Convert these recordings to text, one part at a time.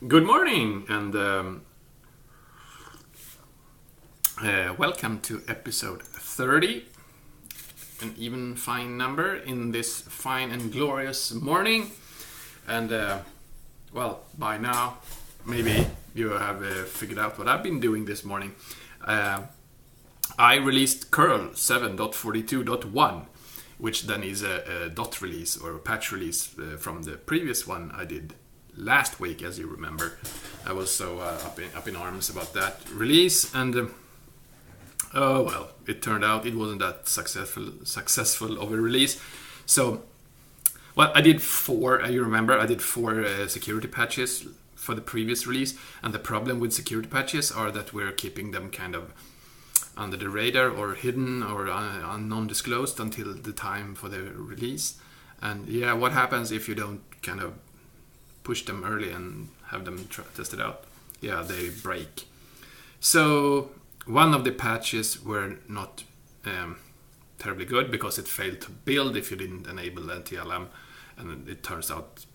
Good morning and welcome to episode 30, an even fine number in this fine and glorious morning. And well, by now maybe you have figured out what I've been doing this morning. I released curl 7.42.1, which then is a dot release or a patch release from the previous one I did last week. As you remember, I was so up in arms about that release, and oh well, it turned out it wasn't that successful of a release. So, well, I did four. You remember, I did four security patches for the previous release, and the problem with security patches are that we're keeping them kind of under the radar or hidden or non-disclosed until the time for the release. And yeah, what happens if you don't kind of push them early and have them tested out? Yeah, they break. So one of the patches were not terribly good because it failed to build if you didn't enable NTLM, and it turns out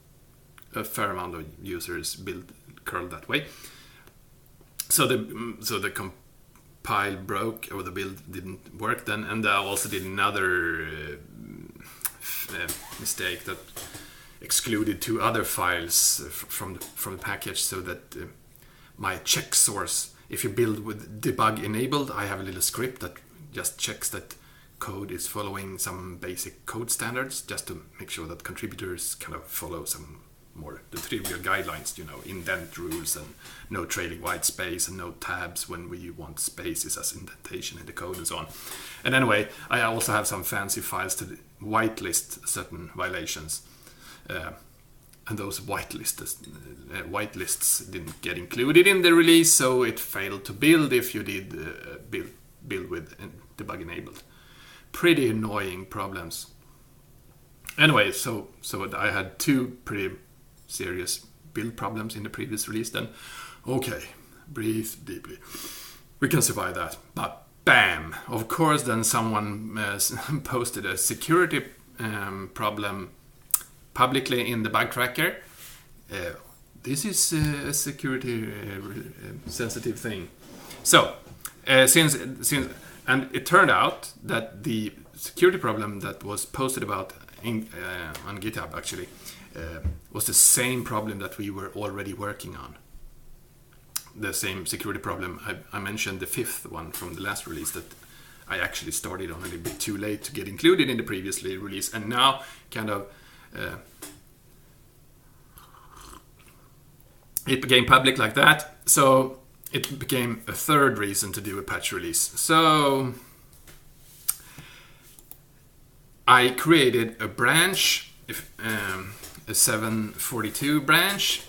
a fair amount of users build curl that way. So the compile broke, or the build didn't work then, and I also did another mistake that excluded two other files from the package, so that my check source, if you build with debug enabled, I have a little script that just checks that code is following some basic code standards, just to make sure that contributors kind of follow some more the trivial guidelines, indent rules and no trailing white space and no tabs when we want spaces as indentation in the code and so on. And anyway, I also have some fancy files to whitelist certain violations. And those whitelists didn't get included in the release, so it failed to build if you did build with debug enabled. Pretty annoying problems. Anyway, so I had two pretty serious build problems in the previous release. Then, okay, breathe deeply. We can survive that. But bam! Of course, then someone posted a security problem publicly in the bug tracker. This is a security sensitive thing. So since and it turned out that the security problem that was posted about on GitHub actually was the same problem that we were already working on. The same security problem. I mentioned the fifth one from the last release that I actually started on a little bit too late to get included in the previous release, and now kind of it became public like that, so it became a third reason to do a patch release. So I created a branch, a 742 branch.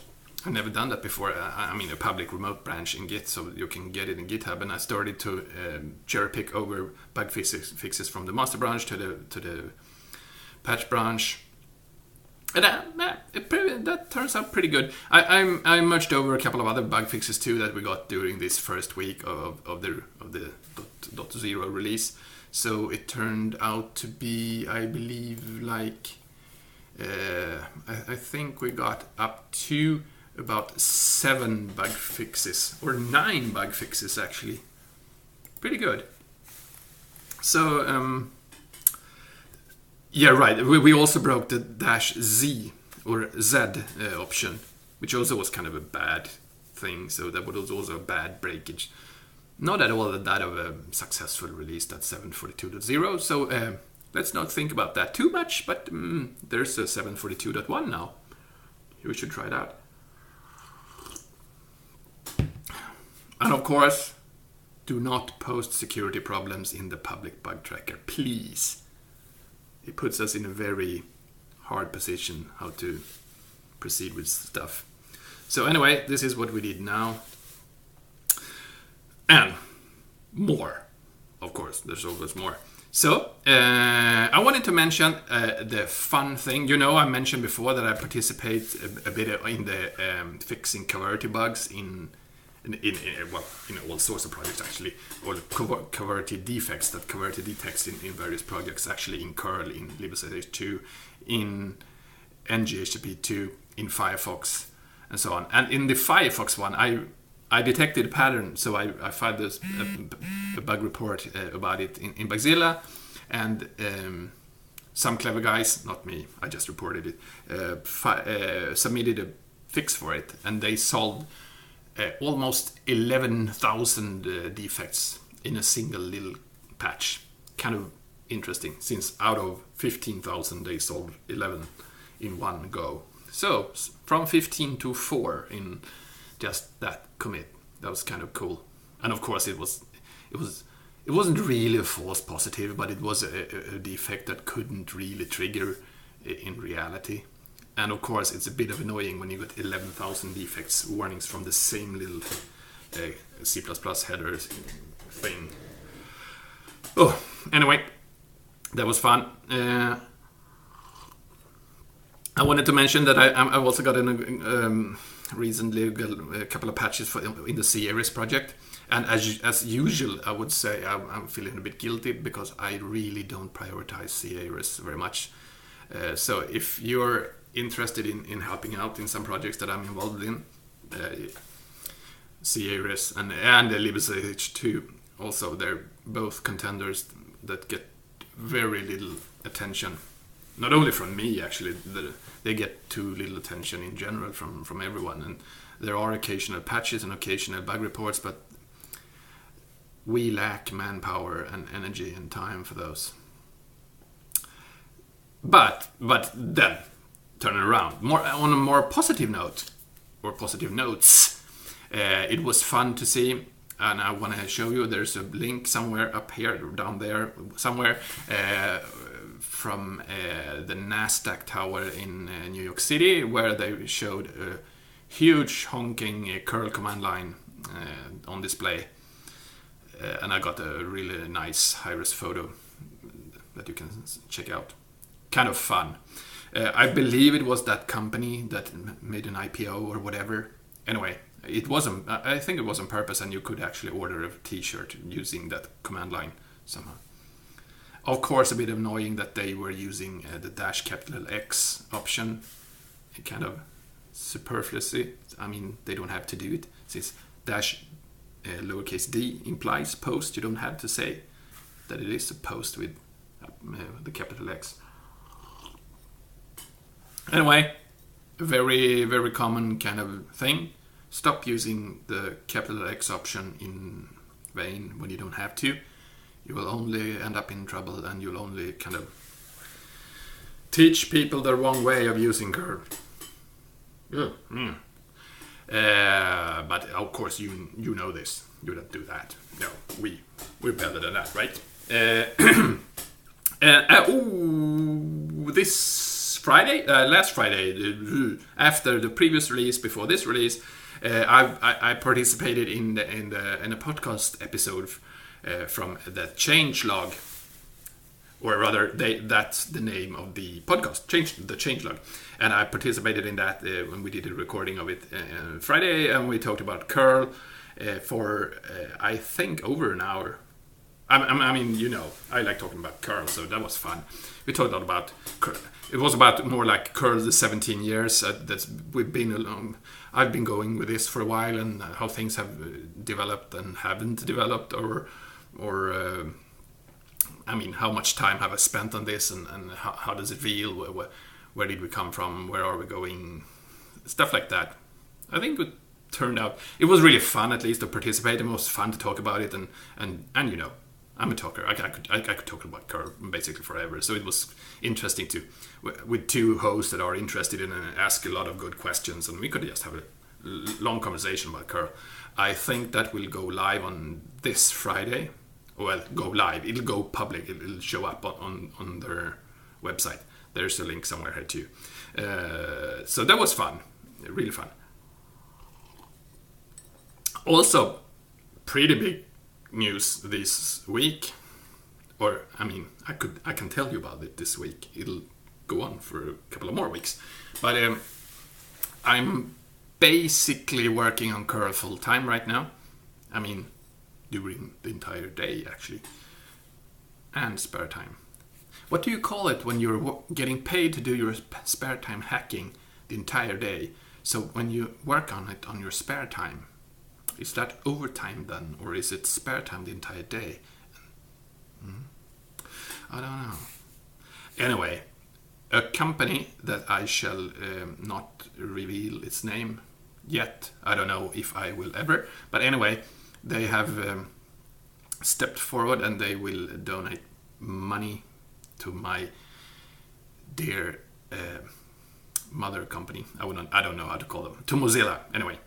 I've never done that before. I mean, a public remote branch in Git, so you can get it in GitHub. And I started to cherry pick over bug fixes from the master branch to the patch branch. And that turns out pretty good. I merged over a couple of other bug fixes too that we got during this first week of the .0 release. So it turned out to be, I believe, like I think we got up to about 7 bug fixes, or 9 bug fixes actually. Pretty good. So yeah, right. We also broke the -z or Z option, which also was kind of a bad thing. So that was also a bad breakage. Not at all that of a successful release, that 742.0. So let's not think about that too much. But there's a 742.1 now. We should try it out. And of course, do not post security problems in the public bug tracker, please. It puts us in a very hard position how to proceed with stuff. So anyway, this is what we did now. And more, of course, there's always more. So I wanted to mention the fun thing. I mentioned before that I participate a bit in the fixing coverity bugs in all sorts of projects actually, or coverity defects that coverity detects in various projects, actually in curl, in libsh2, in NGHTTP2, in Firefox, and so on. And in the Firefox one, I detected a pattern, so I filed a bug report about it in Bugzilla, and some clever guys, not me, I just reported it, submitted a fix for it, and they solved almost 11,000 defects in a single little patch. Kind of interesting, since out of 15,000 they solved 11 in one go. So from 15 to 4 in just that commit. That was kind of cool. And of course it wasn't really a false positive, but it was a defect that couldn't really trigger in reality. And of course it's a bit of annoying when you get 11,000 defects warnings from the same little C++ headers thing. Oh, anyway, that was fun. I wanted to mention that I've also got recently a couple of patches in the C-Ares project. And as usual, I would say I'm feeling a bit guilty because I really don't prioritize C-Ares very much. So if you're interested in helping out in some projects that I'm involved in, C-Ares and LibreSH too, also they're both contenders that get very little attention. Not only from me, actually, they get too little attention in general from everyone. And there are occasional patches and occasional bug reports, but we lack manpower and energy and time for those. But then, turning around, on a more positive note, or positive notes, it was fun to see, and I want to show you, there's a link somewhere up here, down there, somewhere, from the NASDAQ tower in New York City, where they showed a huge honking curl command line on display. And I got a really nice high-res photo that you can check out. Kind of fun. I believe it was that company that made an IPO or whatever. Anyway, it wasn't. I think it was on purpose, and you could actually order a T-shirt using that command line somehow. Of course, a bit annoying that they were using the -X option, kind of superfluously. I mean, they don't have to do it, since -d implies post. You don't have to say that it is a post with the capital X. Anyway, a very, very common kind of thing. Stop using the capital X option in vain when you don't have to. You will only end up in trouble, and you'll only kind of teach people the wrong way of using curl. But of course you know this. You don't do that. No, we're better than that, right? This Friday, last Friday, after the previous release, before this release, I participated in a podcast episode from the changelog, or rather, that's the name of the podcast, the changelog, and I participated in that when we did a recording of it Friday, and we talked about curl for I think over an hour. I mean, you know, I like talking about curl, so that was fun. We talked a lot about curl. It was about more like curl the 17 years I've been going with this for a while, and how things have developed and haven't developed, or I mean, how much time have I spent on this, and how does it feel? Where did we come from? Where are we going? Stuff like that. I think it turned out. It was really fun, at least, to participate. It was fun to talk about it, and you know, I'm a talker. I could talk about curl basically forever. So it was interesting with two hosts that are interested in and ask a lot of good questions, and we could just have a long conversation about curl. I think that will go live on this Friday. Well, go live. It'll go public. It'll show up on their website. There's a link somewhere here too. So that was fun, really fun. Also, pretty big news this week. Or I mean, I can tell you about it this week. It'll go on for a couple of more weeks. But I'm basically working on curl full time right now. I mean, during the entire day, actually, and spare time. What do you call it when you're getting paid to do your spare time hacking the entire day? So when you work on it on your spare time, is that overtime then, or is it spare time the entire day? I don't know. Anyway, a company that I shall not reveal its name yet. I don't know if I will ever. But anyway, they have stepped forward and they will donate money to my dear mother company. I don't know how to call them. To Mozilla, anyway.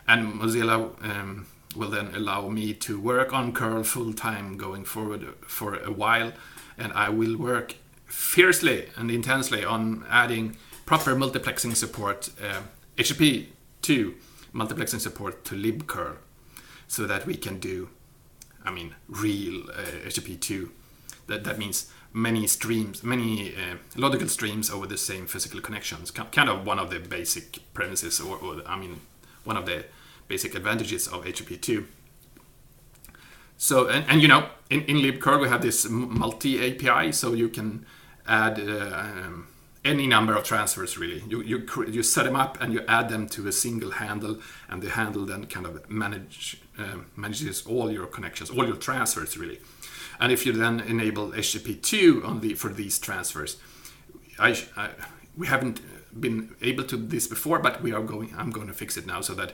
And Mozilla will then allow me to work on curl full time going forward for a while, and I will work fiercely and intensely on adding proper multiplexing support, HTTP2 multiplexing support to libcurl, so that we can do, real HTTP2. That means many streams, many logical streams over the same physical connections. Kind of one of the basic premises, or one of the basic advantages of HTTP2. So, and in libcurl we have this multi API, so you can add any number of transfers really. You set them up and you add them to a single handle, and the handle then kind of manages all your connections, all your transfers really. And if you then enable HTTP2 for these transfers, we haven't been able to this before, but I'm going to fix it now, so that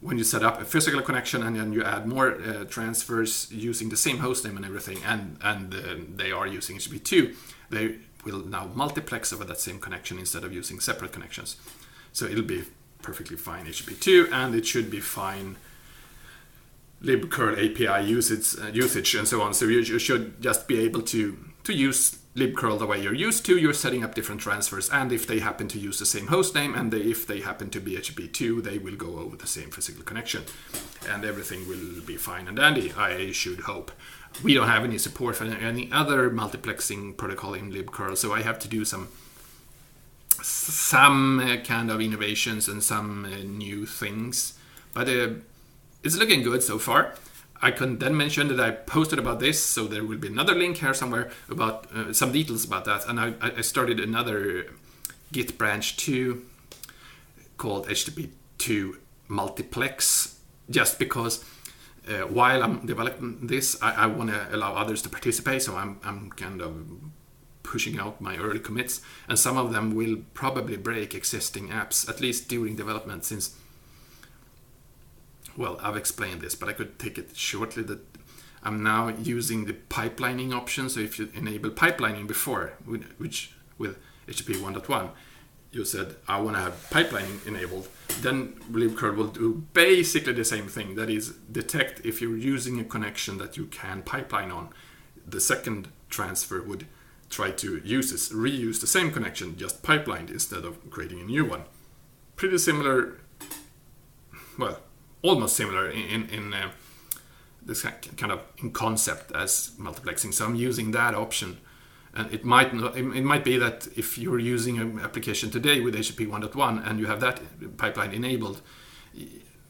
when you set up a physical connection and then you add more transfers using the same hostname and everything, and they are using HTTP2, they will now multiplex over that same connection instead of using separate connections. So it'll be perfectly fine HTTP2, and it should be fine libcurl API usage and so on. So you should just be able to use libcurl the way you're used to. You're setting up different transfers, and if they happen to use the same hostname, and if they happen to be HTTP2, they will go over the same physical connection, and everything will be fine and dandy, I should hope. We don't have any support for any other multiplexing protocol in libcurl, so I have to do some kind of innovations and some new things, but it's looking good so far. I can then mention that I posted about this, so there will be another link here somewhere about some details about that. And I started another Git branch too, called HTTP2 multiplex, just because while I'm developing this, I want to allow others to participate. So I'm kind of pushing out my early commits, and some of them will probably break existing apps, at least during development, since, well, I've explained this, but I could take it shortly, that I'm now using the pipelining option. So if you enable pipelining before, which with HTTP 1.1, you said, I want to have pipelining enabled, then libcurl will do basically the same thing. That is, detect if you're using a connection that you can pipeline on. The second transfer would try to reuse the same connection, just pipelined, instead of creating a new one. Pretty similar, well, almost similar in this kind of in concept as multiplexing. So I'm using that option, and it might be that if you're using an application today with HTTP 1.1 and you have that pipeline enabled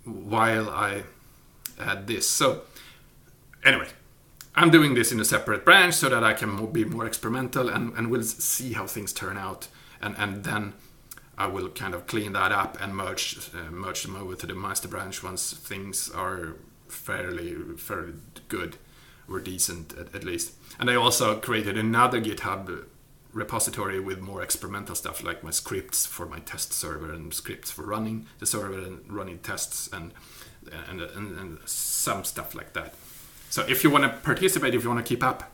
while I add this. So anyway, I'm doing this in a separate branch so that I can be more experimental, and we'll see how things turn out, and then I will kind of clean that up and merge them over to the master branch once things are fairly good, or decent at least. And I also created another GitHub repository with more experimental stuff, like my scripts for my test server and scripts for running the server and running tests and some stuff like that. So if you want to participate, if you want to keep up,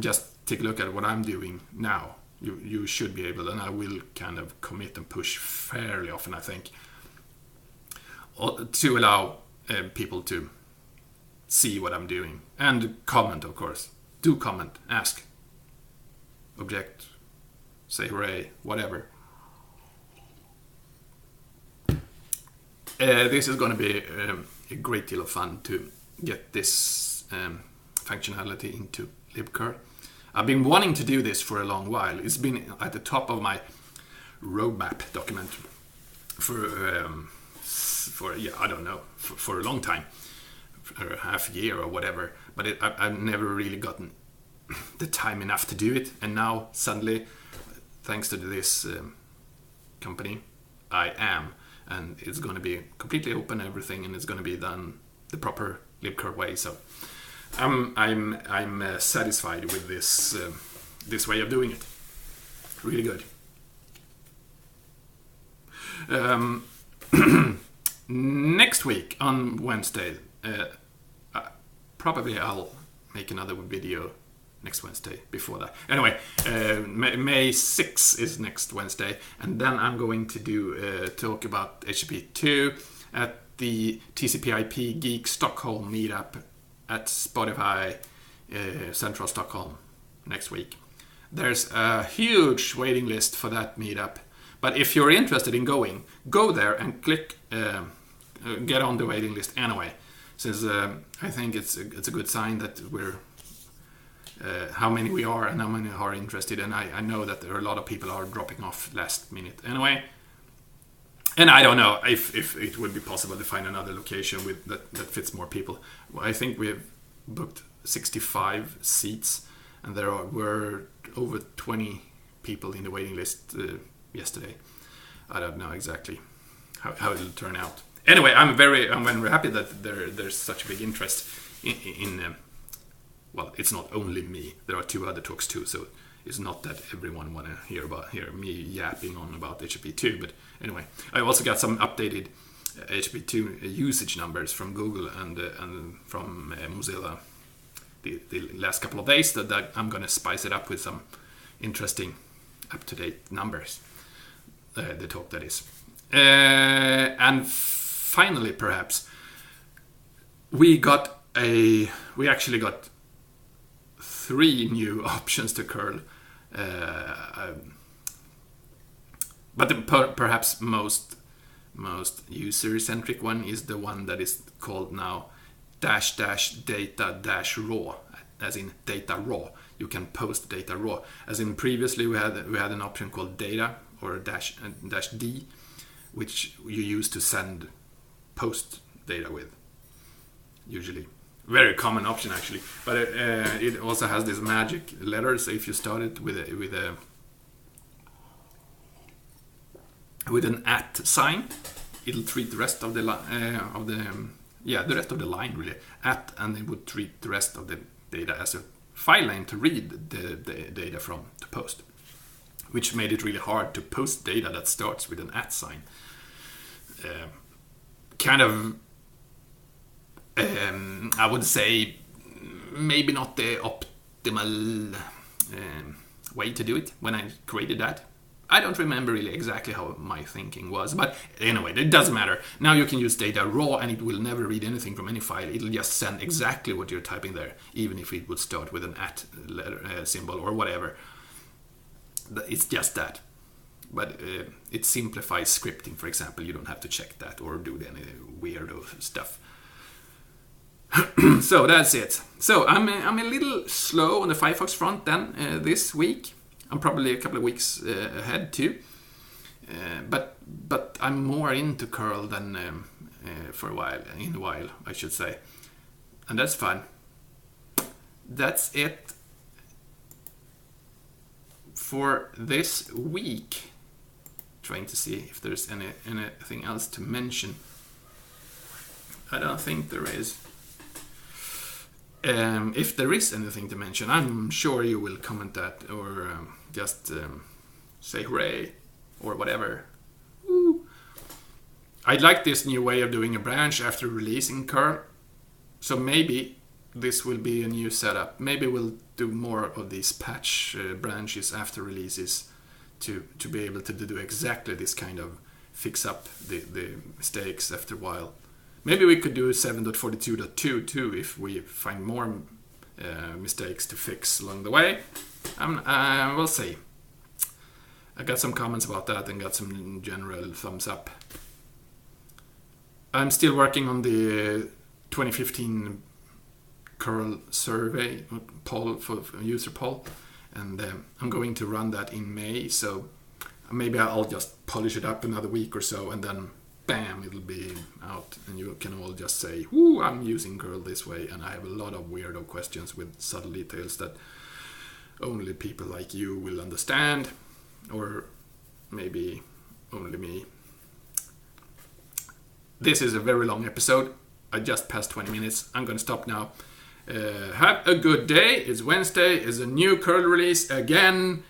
just take a look at what I'm doing now. You should be able, and I will kind of commit and push fairly often, I think, to allow people to see what I'm doing. And comment, of course. Do comment, ask, object, say hooray, whatever. This is going to be a great deal of fun to get this functionality into libcurl. I've been wanting to do this for a long while. It's been at the top of my roadmap document for a long time, for a half a year or whatever. But I've never really gotten the time enough to do it. And now suddenly, thanks to this company, I am. and it's going to be completely open, everything, and it's going to be done the proper libcurl way. So I'm satisfied with this way of doing it. Really good. Next week on Wednesday, probably I'll make another video next Wednesday before that. Anyway, May 6th is next Wednesday, and then I'm going to do talk about HTTP2 at the tcpip Geeks Stockholm meetup at Spotify Central Stockholm next week. There's a huge waiting list for that meetup, but if you're interested in going, go there and click get on the waiting list anyway, since I think it's a good sign that we're how many we are and how many are interested, and I know that there are a lot of people are dropping off last minute anyway. And I don't know if it would be possible to find another location with that fits more people. I think we have booked 65 seats, and there were over 20 people in the waiting list yesterday. I don't know exactly how it'll turn out. Anyway, I'm very happy that there's such a big interest in well, it's not only me. There are 2 other talks too, so it's not that everyone want to hear me yapping on about HTTP2. But anyway, I also got some updated HTTP2 usage numbers from Google and from Mozilla the last couple of days. That I'm going to spice it up with some interesting up-to-date numbers. The talk, that is. And finally, perhaps, we actually got 3 new options to curl, but perhaps most user-centric one is the one that is called now --data-raw, as in data raw. You can post data raw, as in previously we had an option called data or -d, which you use to send post data with, usually. Very common option actually, but it also has this magic letters. If you start it with an @ sign, it'll treat the rest of the the rest of the line really and it would treat the rest of the data as a file name to read the data from to post, which made it really hard to post data that starts with an @ sign. Kind of. I would say maybe not the optimal way to do it when I created that. I don't remember really exactly how my thinking was, but anyway, it doesn't matter. Now you can use data raw and it will never read anything from any file. It'll just send exactly what you're typing there, even if it would start with an @ letter, symbol or whatever. It's just that. But it simplifies scripting, for example. You don't have to check that or do any weirdo stuff. So that's it. So I'm a little slow on the Firefox front then this week. I'm probably a couple of weeks ahead too. But I'm more into curl than for a while, I should say. And that's fun. That's it for this week. Trying to see if there's anything else to mention. I don't think there is. If there is anything to mention, I'm sure you will comment that or just say hooray or whatever. Woo. I like this new way of doing a branch after releasing curl. So maybe this will be a new setup. Maybe we'll do more of these patch branches after releases to be able to do exactly this kind of fix up the mistakes after a while. Maybe we could do 7.42.2 too if we find more mistakes to fix along the way. We'll see. I got some comments about that and got some general thumbs up. I'm still working on the 2015 curl survey poll for user poll, and I'm going to run that in May. So maybe I'll just polish it up another week or so, and then bam, it'll be out, and you can all just say, "Whoo, I'm using curl this way," and I have a lot of weirdo questions with subtle details that only people like you will understand, or maybe only me. This is a very long episode. I just passed 20 minutes. I'm going to stop now. Have a good day. It's Wednesday. It's a new curl release again.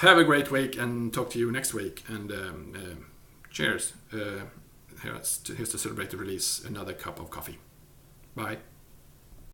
Have a great week and talk to you next week. And cheers. Here's to celebrate the release. Another cup of coffee. Bye.